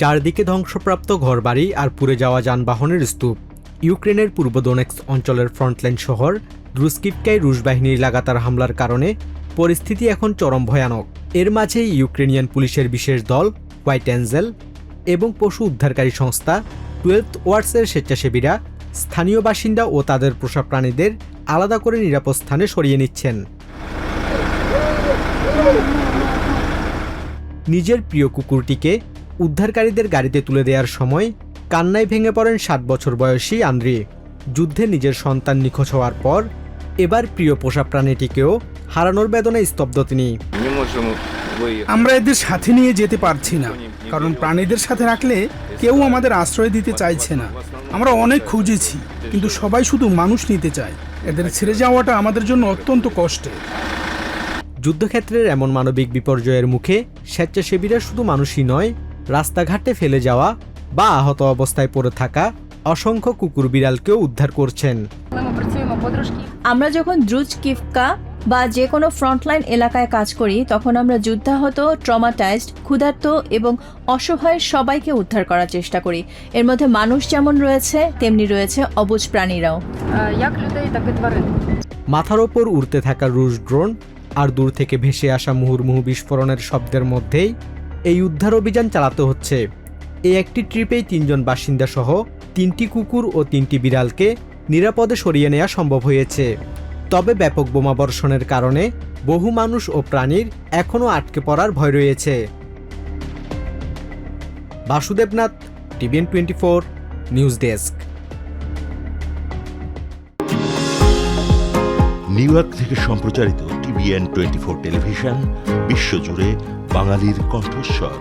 চারদিকে ধ্বংসপ্রাপ্ত ঘরবাড়ি আর পুড়ে যাওয়া যানবাহনের স্তূপ। ইউক্রেনের পূর্ব দোনেৎস্ক অঞ্চলের ফ্রন্টলাইন শহর দ্রুস্কিভকায় রুশ বাহিনীর লাগাতার হামলার কারণে পরিস্থিতি এখন চরম ভয়ানক। এর মাঝেই ইউক্রেনিয়ান পুলিশের বিশেষ দল হোয়াইট অ্যাঞ্জেল এবং পশু উদ্ধারকারী সংস্থা 12th ওয়ার্ডসের স্বেচ্ছাসেবীরা স্থানীয় বাসিন্দা ও তাদের পোষা প্রাণীদের আলাদা করে নিরাপদ স্থানে সরিয়ে নিচ্ছেন। নিজের প্রিয় কুকুরটিকে উদ্ধারকারীদের গাড়িতে তুলে দেওয়ার সময় কান্নায় ভেঙে পড়েন 7 বছর বয়সী আন্দ্রি। যুদ্ধে নিজের সন্তান নিখোঁজ হওয়ার পর এবার প্রিয় পোষা প্রাণীটিকেও হারানোর বেদনায় স্তব্ধ তিনি। আমরা এদের সাথে নিয়ে যেতে পারছি না, কারণ প্রাণীদের সাথে রাখলে কেউ আমাদের আশ্রয় দিতে চাইছে না। আমরা অনেক খুঁজেছি, কিন্তু সবাই শুধু মানুষ নিতে চায়। এদের ছেড়ে যাওয়াটা আমাদের জন্য অত্যন্ত কষ্টের। যুদ্ধক্ষেত্রের এমন মানবিক বিপর্যয়ের মুখে স্বেচ্ছাসেবীরা শুধু মানুষই নয়, রাস্তাঘাটে ফেলে যাওয়া বা আহত অবস্থায় পড়ে থাকা অসংখ্য কুকুর বিড়ালকেও উদ্ধার করছেন। আমরা যখন দ্রুজকিভকা বা যে কোনো ফ্রন্টলাইন এলাকায় কাজ করি, তখন আমরা যুদ্ধাহত, ট্রমাটাইজড, ক্ষুধার্ত এবং অসহায় সবাইকে উদ্ধার করার চেষ্টা করি। এর মধ্যে মানুষ যেমন রয়েছে, তেমনি রয়েছে অবুঝ প্রাণীরাও। মাথার ওপর উড়তে থাকা রুশ ড্রোন আর দূর থেকে ভেসে আসা মুহুর্মুহু বিস্ফোরণের শব্দের মধ্যেই এই উদ্ধার অভিযান চালাতে হচ্ছে। এই একটি ট্রিপেই 3 জন বাসিন্দা সহ 3টি কুকুর ও 3টি বিড়ালকে নিরাপদে সরিয়ে নেওয়া সম্ভব হয়েছে। তবে ব্যাপক বোমাবর্ষণের কারণে বহু মানুষ ও প্রাণীর এখনও আটকে পড়ার ভয় রয়েছে। Basudebnath, TVN 24 news desk. New York থেকে সম্প্রচারিত TVN 24 টেলিভিশন বিশ্বজুড়ে বাঙালির কণ্ঠস্বর।